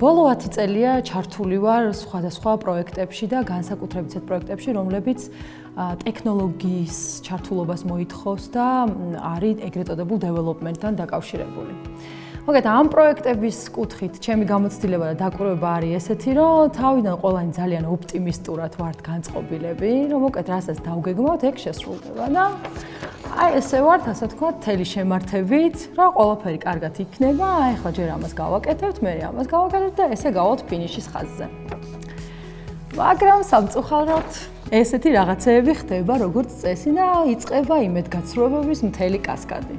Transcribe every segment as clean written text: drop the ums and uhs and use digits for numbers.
ბოლო 10 წელია ჩართული ვარ სხვადასხვა პროექტებში და განსაკუთრებით ისეთ პროექტებში, რომლებიც ტექნოლოგიის ჩართულობას მოითხოვს და არის ეგრეთ წოდებულ development-თან დაკავშირებული. მოგეთ ამ პროექტების კუთხით ჩემი გამოცდილება და დაკვირვება არის ესეთი, რომ თავიდან ყველანი ძალიან ოპტიმისტურად ვართ განწყობილები, რომ მოკეთ რასაც დავგეგმავთ, ეგ შესრულდება და აი ესე ვართ, ასე ვთქვათ, თელი შემართებით, რომ ყველაფერი კარგად იქნება, აი ახლა ჯერ ამას გავაკეთებთ, მე ამას გავაკეთებთ და ესე გავალთ ფინიშის ხაზზე. მაგრამ სამწუხაროდ ესეთი რაღაცეები ხდება როგორც წესი და იწყება იმედგაცრუებების მთელი კასკადი.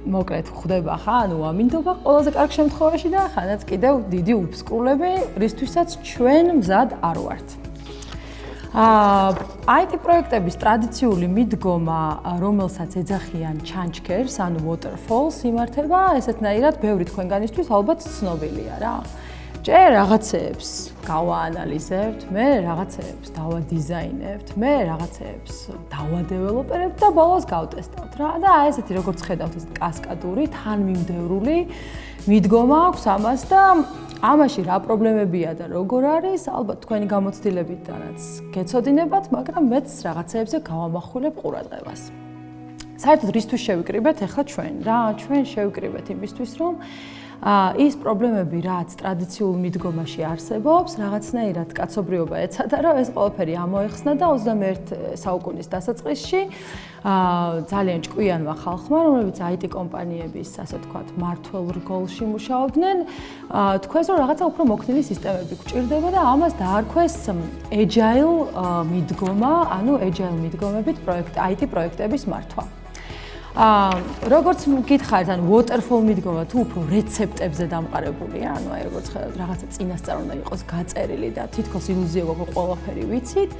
მოკლედ ხდება ხან უამინდობა ყველაზე კარგ შემთხვევაში და ხანაც კიდევ დიდი უფსკრულები, რისთვისაც ჩვენ მზად არ ვართ. IT პროექტების ტრადიციული მიდგომა, რომელსაც ეძახიან ჩანჩქერს, ანუ waterfalls იმართება, ესეთნაირად ბევრი თქვენგანისთვის ალბათ ცნობილია რა. ჯერ რაღაცეებს გავაანალიზებთ, მე რაღაცეებს დავადიზაინებთ, მე რაღაცეებს დავადეველოპერებთ და ბოლოს გავტესტავთ რა. და აი ესეთი როგორც ხედავთ ეს კასკადური, თანმიმდევრული მიდგომა აქვს ამას და ამაში რა პრობლემებია და როგორ არის, ალბათ თქვენი გამოცდილებიდანაც გეცოდინებათ, მაგრამ მეც რაღაცეებზე გავამახვილებ ყურადღებას. საერთოდ რისთვის შევიკრიბეთ ახლა ჩვენ რა? ჩვენ შევიკრიბეთ იმისთვის, რომ ის პრობლემები, რაც ტრადიციულ მიდგომაში არსებობს, რაღაცნაირად კაცობრიობა ეცადა, რომ ეს ყველაფერი ამოეხსნა და 21 საუკუნის დასაწყისში ძალიან ჭკვიანმა ხალხმა, რომლებიც IT კომპანიების, ასე ვთქვათ, მმართველ რგოლში მუშაობდნენ, თქვეს, რომ რაღაცა უფრო მოქნილი სისტემები გვჭირდება და ამას დაარქვეს agile მიდგომა, ანუ agile მიდგომებით IT პროექტების მართვა. როგორც გითხარით, ანუ waterfall მიდგომა თუ უფრო რეცეპტებზე დამყარებულია, ანუ აი როგორც ხედავთ, რაღაცა წინასწარ უნდა იყოს გაწერილი და თითქოს ილუზია გვაქვს, ყველაფერი ვიცით.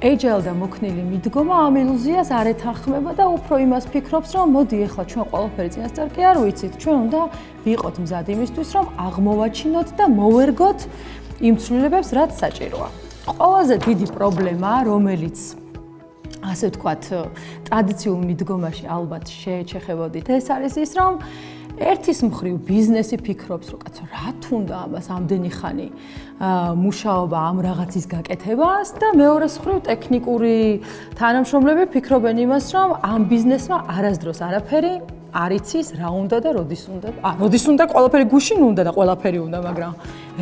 agile და მოქნილი მიდგომა ამ ილუზიას არ ეთანხმება და უფრო იმას ფიქრობს, რომ მოდი ახლა ჩვენ ყველაფერი წინასწარ კი არ ვიცით, ჩვენ უნდა ვიყოთ მზად იმისთვის, რომ აღმოვაჩინოთ და მოვერგოთ იმ ცვლილებებს, რაც საჭიროა. ყველაზე დიდი პრობლემა, რომელიც ასე ვთქვათ, ტრადიციულ მიდგომაში ალბათ შეეჩეხებოდით, ეს არის ის, რომ ერთის მხრივ ბიზნესი ფიქრობს, რომ კაცო, რა თუნდა ამას ამდენი ხანი მუშაობა ამ რაღაცის გაკეთებას და მეორეს მხრივ ტექნიკური თანამშრომლები ფიქრობენ იმას, რომ ამ ბიზნესმა არასდროს არაფერი არ იცის, რა უნდა და როდის უნდა. როდის უნდა, ყველაფერი გუშინ უნდა და ყველაფერი უნდა, მაგრამ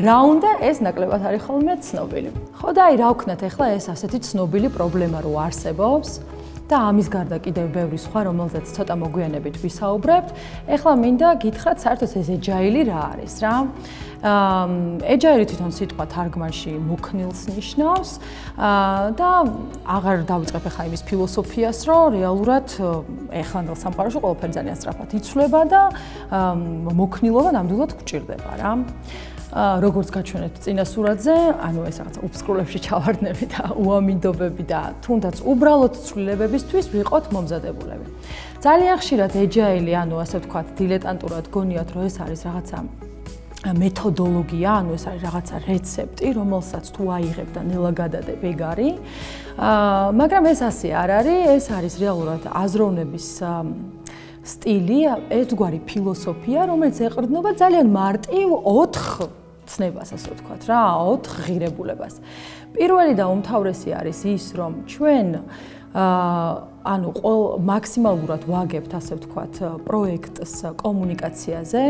რა უნდა, ეს ნაკლებად არის ხოლმე ცნობილი. ხო და აი რა ვქნათ ახლა ეს ასეთი ცნობილი პრობლემა რო არსებობს და ამის გარდა კიდევ ბევრი სხვა, რომელზეც ცოტა მოგვიანებით ვისაუბრებთ. ახლა მინდა გითხრათ, საერთოდ ეს agile რა არის რა? agile თვითონ სიტყვა თარგმანში მოქნილს ნიშნავს და აღარ დავიწყებ ახლა იმის ფილოსოფიას, რომ რეალურად ეხლანდელ სამყაროში ყველაფერი ძალიან სწრაფად იცვლება და მოქნილობა ნამდვილად გვჭირდება რა. როგორც გაჩვენეთ წინა სურათზე, ანუ ეს რაღაცა უფსკრულებში ჩავარდნები და უამინდობები და თუნდაც უბრალოდ ცვლილებებისთვის ვიყოთ მომზადებულები. ძალიან ხშირად agile, ანუ ასე ვთქვათ, დილეტანტურად გონიათ, რომ ეს არის რაღაცა მეთოდოლოგია, ანუ ეს არის რაღაცა რეცეპტი, რომელსაც თუ აიღებ და ნელა გადადებ, ეგ არის. მაგრამ ეს ასე არ არის, ეს არის რეალურად აზროვნების სტილი, ერთგვარი ფილოსოფია, რომელიც ეყრდნობა ძალიან მარტივ 4 ცნებას, ასე ვთქვათ რა, 4 ღირებულებას. პირველი და უმთავრესი არის ის, რომ ჩვენ ანუ მაქსიმალურად ვაგებთ, ასე ვთქვათ, პროექტს კომუნიკაციაზე,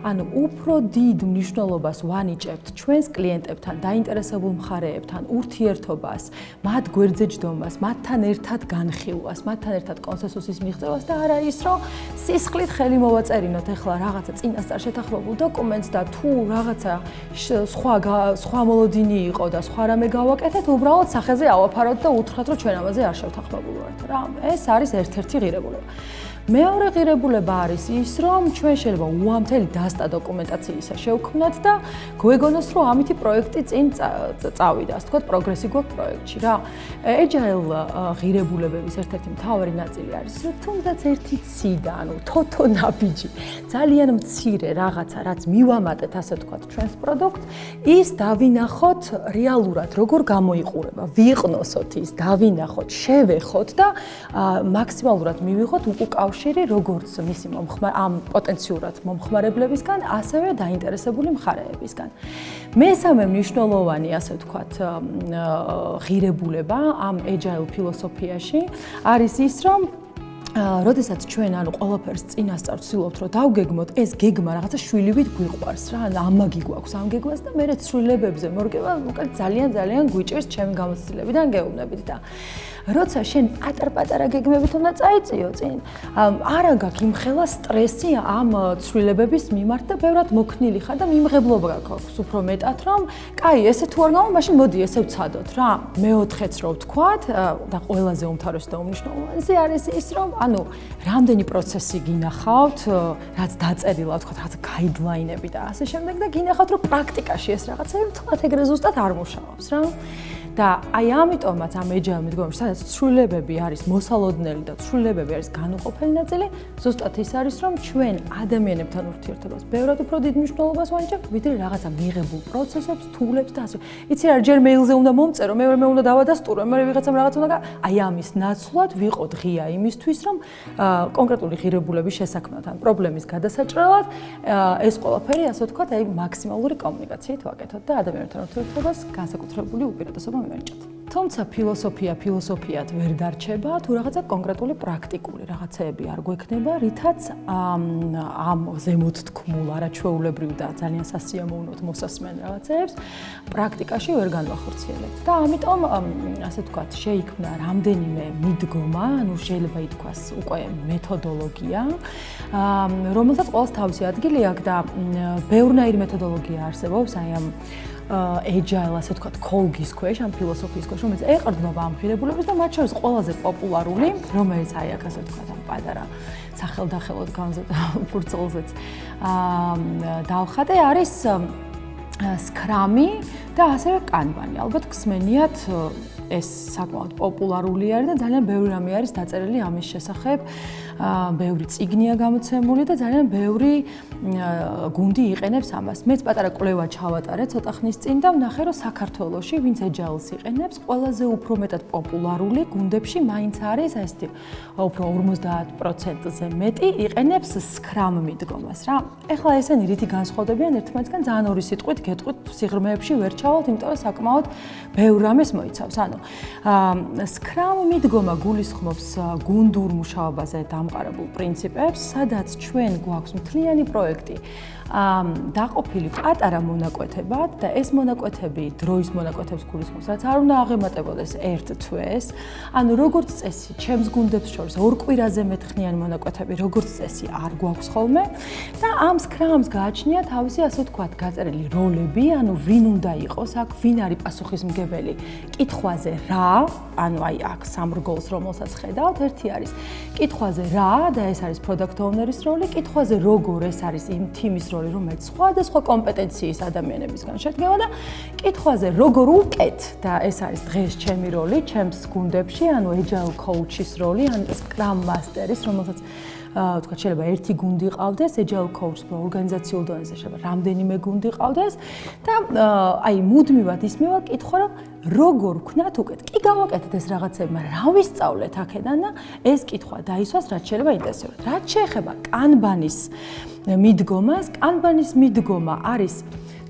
ანუ უფრო დიდ მნიშვნელობას ვანიჭებთ ჩვენს კლიენტებთან, დაინტერესებულ მხარეებთან, ურთიერთობას, მათ გვერდზეჯდომას, მათთან ერთად განხილვას, მათთან ერთად კონსენსუსის მიღწევას და არა ის, რომ სისხლით ხელი მოვაწერინოთ ახლა რაღაცა წინასწარ შეთანხმებულ დოკუმენტს და თუ რაღაცა სხვა მოლოდინი იყო და სხვა რამე გავაკეთეთ, უბრალოდ სახეზე ავაფაროთ და უთხრათ, რომ ჩვენ ამაზე არ შევთანხმებული ვართ რა. ეს არის ერთ-ერთი ღირებულება. მეორე ღირებულება არის ის, რომ ჩვენ შეიძლება უამთელი დასტა დოკუმენტაციისა შევქმნათ და გვეგონოს, რომ ამითი პროექტი წინ წავიდა, ასე ვთქვათ, პროგრესი გვაქვს პროექტში რა. agile ღირებულებების ერთ-ერთი მთავარი ნაწილი არის, რომ თუნდაც ერთი ციდა, ანუ თოთო ნაბიჯი, ძალიან მცირე რაღაცა, რაც მივამატეთ, ასე ვთქვათ, ჩვენს პროდუქტს, ის დავინახოთ რეალურად, როგორ გამოიყურება, ვიყნოსოთ ის, დავინახოთ, შევეხოთ და მაქსიმალურად მივიღოთ უკავშირი კავშირი როგორც მისი ამ პოტენციურად მომხმარებლებისგან, ასევე დაინტერესებული მხარეებისგან. მესამე მნიშვნელოვანი, ასე ვთქვათ, ღირებულება ამ agile ფილოსოფიაში არის ის, რომ როდესაც ჩვენ ყველაფერს წინასწარ ვცდილობთ რომ დავგეგმოთ, ეს გეგმა რაღაცა შვილივით გვიყვარს რა, ამაგი გვაქვს ამ გეგმას და მერე ცვლილებებზე მორგება, მოკლედ ძალიან გვიჭირს ჩემი გამოცდილებიდან გეუბნებით და როცა შენ პატარ-პატარა გეგმებით უნდა წაიწიო წინ, არა გაქვს იმხელა სტრესი ამ ცვლილებების მიმართ და ბევრად მოქნილი ხარ და მიმღებლობა გაქვს უფრო მეტად, რომ კაი, ესე თუ არ გავა, მაშინ მოდი ესე ვცადოთ რა. მეოთხეც რო ვთქვათ და ყველაზე უმთავრესი და უმნიშვნელოვანესი არის ის, რომ რამდენი პროცესი გინახავთ, რაც დაწერილა, ვთქვათ, რაღაც გაიდლაინები და ასე შემდეგ და გინახავთ, რომ პრაქტიკაში ეს რაღაცები თქვათ ეგრე ზუსტად არ მუშაობს რა. და აი ამიტომაც ამ agile მიდგომაში, სადაც ცვლილებები არის მოსალოდნელი და ცვლილებები არის განუყოფელი ნაწილი, ზუსტად ის არის, რომ ჩვენ ადამიანებთან ურთიერთობას ბევრად უფრო დიდ მნიშვნელობას ვანიჭებთ, ვიდრე რაღაცა მიღებულ პროცესებს, თულებს და ასე. იცი რა, ჯერ მეილზე უნდა მომწერო, მეორე მე უნდა დავადასტურო, მე ვიღაცამ რაღაც უნდა აი ამის ნაცვლად ვიყოთ ღია იმისთვის, რომ კონკრეტული ღირებულების შესაქმნად ან პრობლემის გადასაჭრელად ეს ყველაფერი, ასე ვთქვათ, აი მაქსიმალური კომუნიკაციით ვაკეთოთ და ადამიანებთან ურთიერთობას განსაკუთრებული უპირატესობა მივენიჭოთ. თუმცა ფილოსოფიად ვერ დარჩება, თუ რაღაცა კონკრეტული პრაქტიკული რაღაცეები არ გვექნება, რითაც ამ ზემოთ თქმულ არაჩვეულებრივ და ძალიან სასიამოვნოდ მოსასმენ რაღაცეებს პრაქტიკაში ვერ განვახორციელებთ. და ამიტომ, ასე ვთქვათ, შეიქმნა რამდენიმე მიდგომა, შეიძლება ითქვას უკვე მეთოდოლოგია, რომელსაც ყოველს თავისი ადგილი აქვს და ბევრნაირი მეთოდოლოგია არსებობს, აი ამ agile, ასე ვთქვათ, კოლგის ქვეშ, ამ ფილოსოფიის ქვეშ, რომელიც ეყრდნობა ამ ღირებულებას და მათ შორის ყველაზე პოპულარული, რომელიც აი აქ ასე ვთქვათ, ამ პატარა სახელდახელოდ ფურცლზეც დავხატე, არის სკრამი და ასევე კანბანი. ალბათ გსმენიათ ეს საკმაოდ პოპულარული არის და ძალიან ბევრი რამე არის დაწერილი ამის შესახებ. ბევრი წიგნია გამოცემული და ძალიან ბევრი გუნდი იყენებს ამას. მეც პატარა კვლევა ჩავატარე ცოტა ხნის წინ და ვნახე, რომ საქართველოში ვინც agile-ს იყენებს, ყველაზე უფრო მეტად პოპულარული გუნდებში მაინც არის ესეთი უფრო 50%-ზე მეტი იყენებს Scrum მიდგომას რა. ეხლა ესენი რითი განსხვავდებიან ერთმანეთისგან, ძალიან ორი სიტყვით გეტყვით, სიღრმეებში ვერ ჩავალთ, იმიტომ რომ საკმაოდ ბევრ რამეს მოიცავს. Scrum მიდგომა გულისხმობს გუნდურ მუშაობაზე დამყარებულ პრინციპებს, სადაც ჩვენ გვაქვს მთლიანი პროექტი დაყოფილი პატარა მონაკვეთებად და ეს მონაკვეთები დროის მონაკვეთებს გულისხმობს, რაც არ უნდა აღემატებოდეს ერთ თვეს. ანუ როგორც წესი, ჩემს გუნდებს შორის ორ კვირაზე მეტხნიანი მონაკვეთები, როგორც წესი, არ გვაქვს ხოლმე და ამ Scrum-ს გააჩნია თავისი, ასე ვთქვათ, გაწერილი როლები, ანუ ვინ უნდა იყოს აქ, ვინ არის პასუხისმგებელი კითხვაზე რა, ანუ აი აქ სამრგოლს, რომელსაც ხედავთ, ერთი არის კითხვაზე რა და ეს არის product owner-ის როლი, კითხვაზე როგორ ეს არის იმ თიმის როლი, რომელიც სხვადასხვა კომპეტენციის ადამიანებისგან შედგება და კითხვაზე როგორ უკეთ და ეს არის დღეს ჩემი როლი, ჩემს გუნდებში, ანუ agile coach-ის როლი, ან Scrum Master-ის, რომელსაც ვთქვათ, შეიძლება ერთი გუნდი ყავდეს, agile coach-ს ორგანიზაციულ დონეზე შეიძლება რამდენიმე გუნდი ყავდეს და აი მუდმივად ისმევა კითხვა, რომ როგორ ვქნათ უკეთ. კი გავაკეთეთ ეს რაღაცები, მაგრამ რა ვისწავლეთ აქედან და ეს კითხვა დაისვას, რაც შეიძლება ინტერესებდეთ. რაც შეეხება კანბანის მიდგომას, კანბანის მიდგომა არის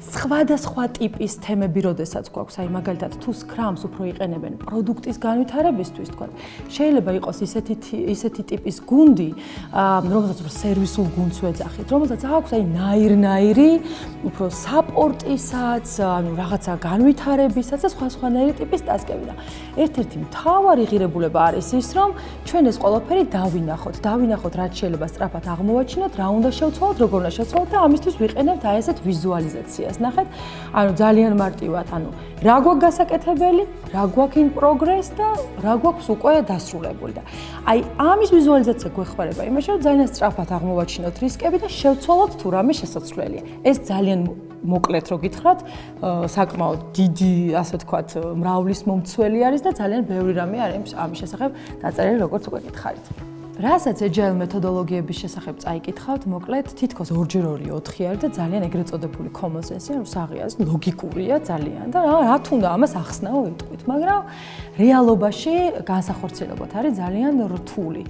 სხვადასხვა ტიპის თემები, როდესაც გვაქვს, აი მაგალითად, თუ Scrum-ს უფრო იყენებენ პროდუქტის განვითარებისთვის, თქვა, შეიძლება იყოს ისეთი ტიპის გუნდი, რომელსაც უფრო სერვისულ გუნდს ვეძახით, რომელსაც აქვს აი ნაირ-ნაირი, უფრო საპორტისაც, ანუ რაღაცა განვითარებისაც და სხვადასხვანაირი ტიპის ტასკები და ერთ-ერთი მთავარი ღირებულება არის ის, რომ ჩვენ ეს ყველაფერი დავინახოთ, რაც შეიძლება სწრაფად აღმოვაჩინოთ, რა უნდა შევცვალოთ, როგორ უნდა შევცვალოთ და ამისთვის ვიყენებთ აი ესეთ ვიზუალიზაციას. ნახეთ, ანუ ძალიან მარტივად, ანუ რა გვაქვს გასაკეთებელი, რა გვაქვს in progress და რა გვაქვს უკვე დასრულებული და აი ამის ვიზუალიზაცია გვეხმარება იმაში, რომ ძალიან სწრაფად აღმოვაჩინოთ რისკები და შევცვალოთ თუ რამე შესაძლებელია. ეს ძალიან მოკლედ რო გითხრათ, საკმაოდ დიდი, ასე ვთქვათ, მრავლის მომცველი არის და ძალიან ბევრი რამე არის ამის შესახებ დაწერილი, როგორც უკვე გითხარით. რასაც agile მეთოდოლოგიების შესახებ წაიკითხავთ, მოკლედ თითქოს 2x2 4 არის და ძალიან ეგრეთ წოდებული common sense-ია, რომ საღიას ლოგიკურია ძალიან და რა თუნდა ამას ახსნაო იტყვით, მაგრამ რეალობაში განსახორციელებლად არის ძალიან რთული.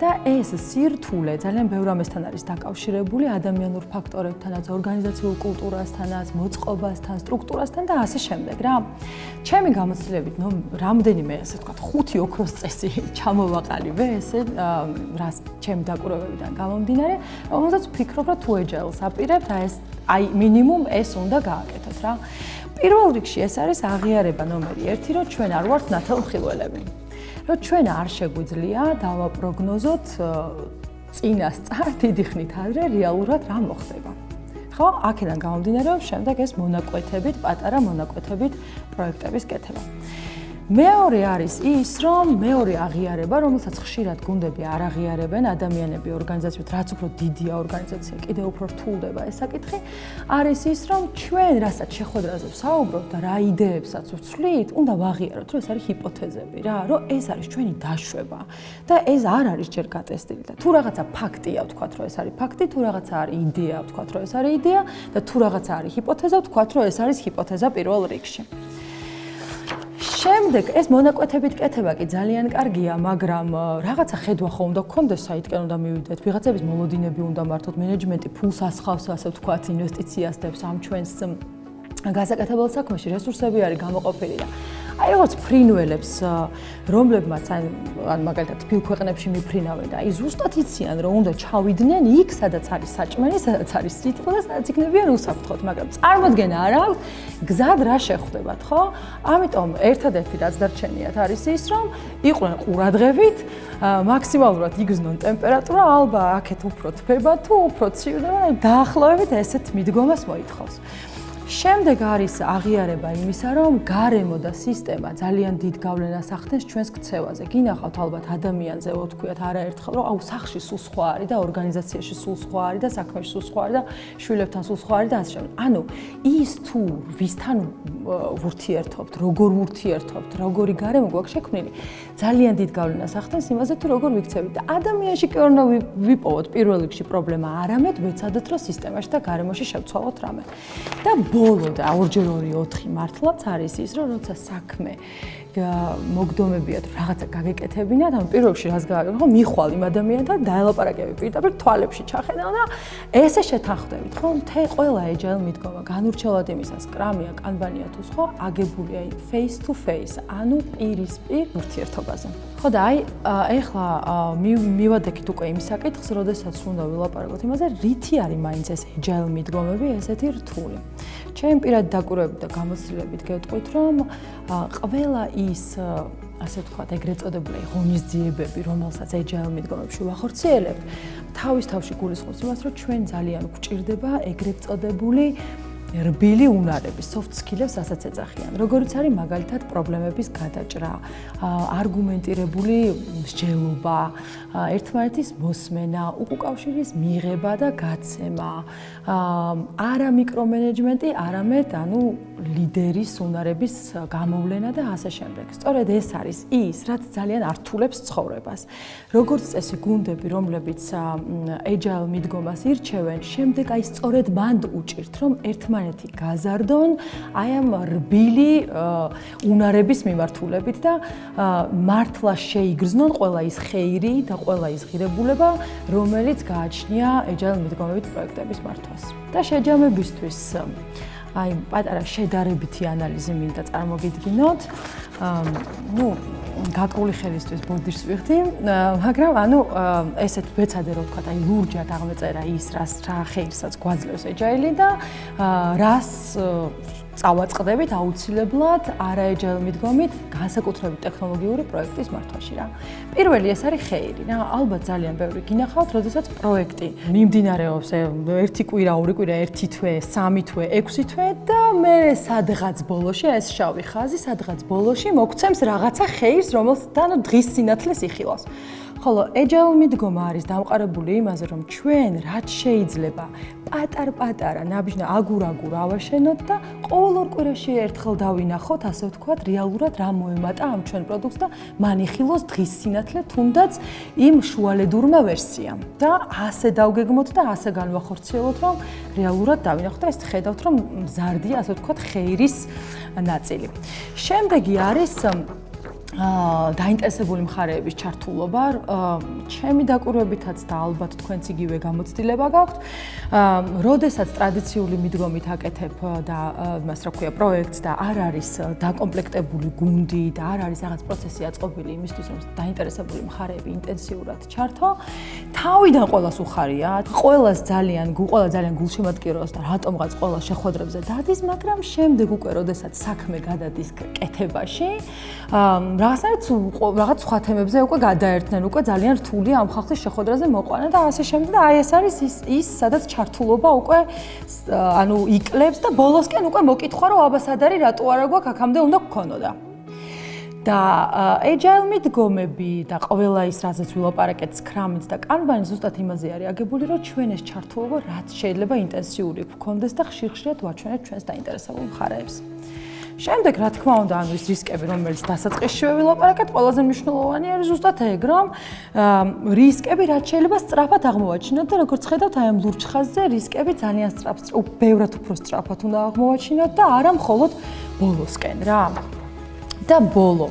და ეს სირთულე ძალიან ბევრ ამასთან არის დაკავშირებული ადამიანურ ფაქტორებთანაც, ორგანიზაციულ კულტურასთანაც, მოწყობასთან, სტრუქტურასთან და ასე შემდეგ რა. ჩემი გამოცდილებით, რამდენიმე ასე ვთქვათ, 5 ოქროს წესი ჩამოვაყალიბე ესე რას ჩემი დაკვირვებებიდან გამომდინარე, რომელსაც ვფიქრობ, რომ თუ agile-ს აპირებთ, აი მინიმუმ ეს უნდა გააკეთოთ რა. პირველ რიგში ეს არის აღიარება ნომერი 1, რომ ჩვენ არ ვართ ნათელმხილველები. რომ ჩვენ არ შეგვიძლია დავაპროგნოზოთ წინასწარ დიდი ხნით ადრე რეალურად რა მოხდება. ხო, აქედან გამომდინარეობს შემდეგ ეს მონაკვეთებით, პატარა მონაკვეთებით პროექტების კეთება. მეორე არის ის, რომ მეორე აღიარება, რომელსაც ხშირად გუნდები არ აღიარებენ, ადამიანები ორგანიზაციით, რაც უფრო დიდია ორგანიზაცია, კიდევ უფრო რთულდება ეს საკითხი, არის ის, რომ ჩვენ რასაც შეხვედრაზე ვსაუბრობთ და რა იდეებსაც ვცვლით, უნდა ვაღიაროთ, რომ ეს არის ჰიპოთეზები რა, რომ ეს არის ჩვენი დაშვება და ეს არ არის ჯერ გატესტილი და თუ რაღაცა ფაქტია, ვთქვათ, რომ ეს არის ფაქტი, თუ რაღაცა არის იდეა, ვთქვათ, რომ ეს არის იდეა და თუ რაღაცა არის ჰიპოთეზა, ვთქვათ, რომ ეს არის ჰიპოთეზა პირველ რიგში. შემდეგ ეს მონაკვეთებით კეთება კი ძალიან კარგია, მაგრამ რაღაცა ხედვა ხო უნდა გქონდეს, საითკენ უნდა მივიდეთ, ვიღაცების მოლოდინები უნდა მართოთ, მენეჯმენტი ფულს ასხავს, ასე ვთქვათ, ინვესტიციას დებს ამ ჩვენს გასაკეთებელ საქმეში, რესურსები არის გამოყოფილი და აი როგორც ფრინველებს, რომლებმაც ან მაგალითად თბილ ქვეყნებში მიფრინავენ და აი ზუსტად იციან, რომ უნდა ჩავიდნენ იქ, სადაც არის საჭმელი, სადაც არის სითბო და სადაც იქნებიან უსაფრთხოდ, მაგრამ წარმოდგენა არ აქვს, გზად რა შეხვდებათ, ხო? ამიტომ ერთადერთი რაც დარჩენიათ არის ის, რომ იყვნენ ყურადღებით, მაქსიმალურად იგრძნონ ტემპერატურა, ალბათ აქეთ უფრო თბება თუ უფრო ცივდება, დაახლოებით ესეთ მიდგომას მოითხოვს. შემდეგ არის აღიარება იმისა, რომ გარემო და სისტემა ძალიან დიდ გავლენას ახდენს ჩვენს ქცევაზე. გინახავთ ალბათ ადამიანზე, ვთქვიათ არაერთხელ, რომ აუ სახში სულ სხვა არის და ორგანიზაციაში სულ სხვა არის და საქმეში სულ სხვა არის და შვილებთან სულ სხვა არის და ასე შემდეგ. ანუ ის თუ ვისთან ვურთიერთობთ, როგორ ვურთიერთობთ, როგორი გარემო გვაქვს შექმნილი, ძალიან დიდ გავლენას ახდენს იმაზე, თუ როგორ ვიქცევით და ადამიანში კი არ უნდა ვიპოვოთ პირველ რიგში პრობლემა, არამედ ვეცადოთ, რომ სისტემაში და გარემოში შევცვალოთ რამე. და ბოლო და 2x2 4 მართლაც არის ის, რომ როცა საქმე მოგდომებიათ რაღაცა გაგეკეთებინათ, ანუ პირველ რიგში რას გააკეთო, ხო, მიხვალ იმ ადამიანთან, დაელაპარაკები პირდაპირ თვალებში ჩახედავ და ესე შეთანხმდებით, ხო, ყველა agile მიდგომა განურჩევლად იმისა, სკრამია, კანბანია თუ სხვა, აგებულია face to face, ანუ პირისპირ ურთიერთობაზე. ხო და აი ეხლა მივადექით უკვე იმ საკითხს, როდესაც უნდა ვილაპარაკოთ იმაზე, რითი არის მაინც ეს agile მიდგომები ესეთი რთული. ჩემ პირად დაკვირვებით და გამოცდილებით გეტყვით, რომ ყველა ის ასე ვთქვათ, ეგრეთ წოდებული ღონისძიებები, რომელსაც agile მიდგომებში ვახორციელებთ, თავის თავში გულისხმობს იმას, რომ ჩვენ ძალიან გვჭირდება ეგრეთ წოდებული რბილი უნარები, soft skills, ასაც ეძახიან. როგორც არის მაგალითად პრობლემების გადაჭრა, არგუმენტირებული მსჯელობა, ერთმანეთის მოსმენა, უკავშირის მიღება და გაცემა, არა მიკრომენეჯმენტი, არამედ ანუ ლიდერის უნარების გამოვლენა და ასე შემდეგ. სწორედ ეს არის ის, რაც ძალიან ართულებს ცხოვრებას. როგორც წესი გუნდები, რომლებიც agile მიდგომას ირჩევენ, შემდეგ აი სწორედ მანდ უჭირთ, რომ ერთმანეთი გაზარდონ აი ამ რბილი უნარების მიმართულებით და მართლა შეიგრძნონ ყველა ის ხეირი და ყველა ის ღირებულება, რომელიც გააჩნია agile მიდგომებით პროექტების მართვას. და შეჯამებისთვის აი პატარა შედარებითი ანალიზი მინდა წარმოგიდგინოთ. გაკრული ხელისთვის ბოდიშს ვიხდი, მაგრამ ანუ ესეთ ვეცადე რომ ვთქვათ, აი ლურჯად აღმეწერა ის, რა ხეირსაც გვაძლევს agile და რას წავაწყდებით აუცილებლად არა-agile მიდგომით განსაკუთრებით ტექნოლოგიური პროექტის მართვაში რა. პირველი ეს არის ხეირი რა, ალბათ ძალიან ბევრი გინახავთ, როდესაც პროექტი მიმდინარეობს ერთი კვირა, ორი კვირა, ერთი თვე, სამი თვე, 6 თვე და მე სადღაც ბოლოში ეს შავი ხაზი, სადღაც ბოლოში მოგცემს რაღაცა ხეირს, რომელსაც დღის სინათლეს იხილავს. ხოლო agile მიდგომა არის დამყარებული იმაზე, რომ ჩვენ რაც შეიძლება პატარ-პატარა ნაბიჯნა აგურ-აგურ ავაშენოთ და ყოველ ორ კვირაში ერთხელ დავინახოთ, ასე ვთქვათ, რეალურად რა მოემატა ამ ჩვენ პროდუქტს და მანიხილოს დღის სინათლე თუნდაც იმ შუალედურმა ვერსიამ. და ასე დავგეგმოთ და ასე განვახორციელოთ, რომ რეალურად დავინახოთ და ეს ხედავთ, რომ მზარდია, ასე ვთქვათ, ხეირის ნაწილი. შემდეგი არის დაინტერესებული მხარეების ჩართულობა, ჩემი დაკვირვებითაც და ალბათ თქვენც იგივე გამოცდილება გაქვთ. როდესაც ტრადიციული მიდგომით აკეთებ და მას რა ქვია პროექტს და არ არის დაკომპლექტებული გუნდი და არ არის რაღაც პროცესი აწყობილი იმისთვის, რომ დაინტერესებული მხარეები ინტენსიურად ჩართო, თავიდან ყველას უხარია, ყველა ძალიან გულშემატკივრობს და რატომღაც ყველა შეხვედრებზე დადის, მაგრამ შემდეგ უკვე როდესაც საქმე გადადის კეთებაში, რაღაც სხვა თემებზე უკვე გადაერთნენ, უკვე ძალიან რთულია ამ ხალხის შეხვედრაზე მოყვანა და ასე შემდეგ და აი ეს არის ის სადაც ჩართულობა უკვე ანუ იკლებს და ბოლოსკენ უკვე მოკითხვა რომ აბასადარი რატო არა გვაქვს აქამდე უნდა გქონოდა. და agile მიდგომები და ყველა ის რაზეც ვილაპარაკეთ Scrum-ით და Kanban-ით ზუსტად იმაზე არის აგებული, რომ ჩვენ ეს ჩართულობა რაც შეიძლება ინტენსიური გქონდეს და ხშირ-ხშირად ვაჩვენებთ ჩვენს დაინტერესებულ მხარეებს. შემდეგ, რა თქმა უნდა, ანუ ის რისკები, რომელიც დასაწყისშივე ვილაპარაკეთ, ყველაზე მნიშვნელოვანი არის ზუსტად ეგ, რომ რისკები რაც შეიძლება სწრაფად აღმოვაჩინოთ და როგორც ხედავთ, აი ამ ლურჯ ხაზზე რისკები ძალიან ბევრად უფრო სწრაფად უნდა აღმოვაჩინოთ და არა მხოლოდ ბოლოსკენ რა. და ბოლო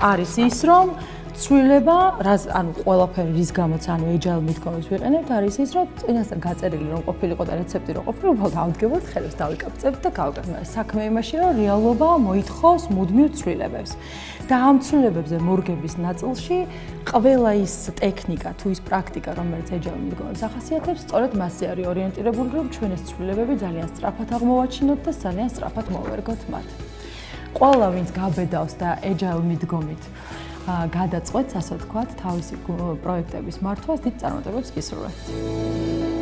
არის ის, რომ ცვლილება, ანუ ყველაფერი რის გამოც ანუ agile მიდგომის ვიყენებთ, არის ის, რომ წინასწარ გაწერილი რომ ყოფილიყო და რეცეპტი რომ ყოფილიყო, უბრალოდ ავდგებოთ, ხელებს დავიკαπწებთ და გავაკეთებთ. საქმე იმაში, რომ რეალობა მოითხოვს მუდმივ ცვლილებებს. და ამ ცვლილებებზე მორგების ნაწილში ყველა ის ტექნიკა თუ ის პრაქტიკა, რომელიც agile მიდგომას ახასიათებს, სწორედ მასზე არის ორიენტირებული, რომ ჩვენ ეს ცვლილებები ძალიან სწრაფად აღმოვაჩინოთ და ძალიან სწრაფად მოვერგოთ მათ. ყველა ვინც გაბედავს და agile მიდგომით გადაწყვეტს, ასე ვთქვათ, თავისი პროექტების მართვას დიდ წარმატებებს გისურვებთ.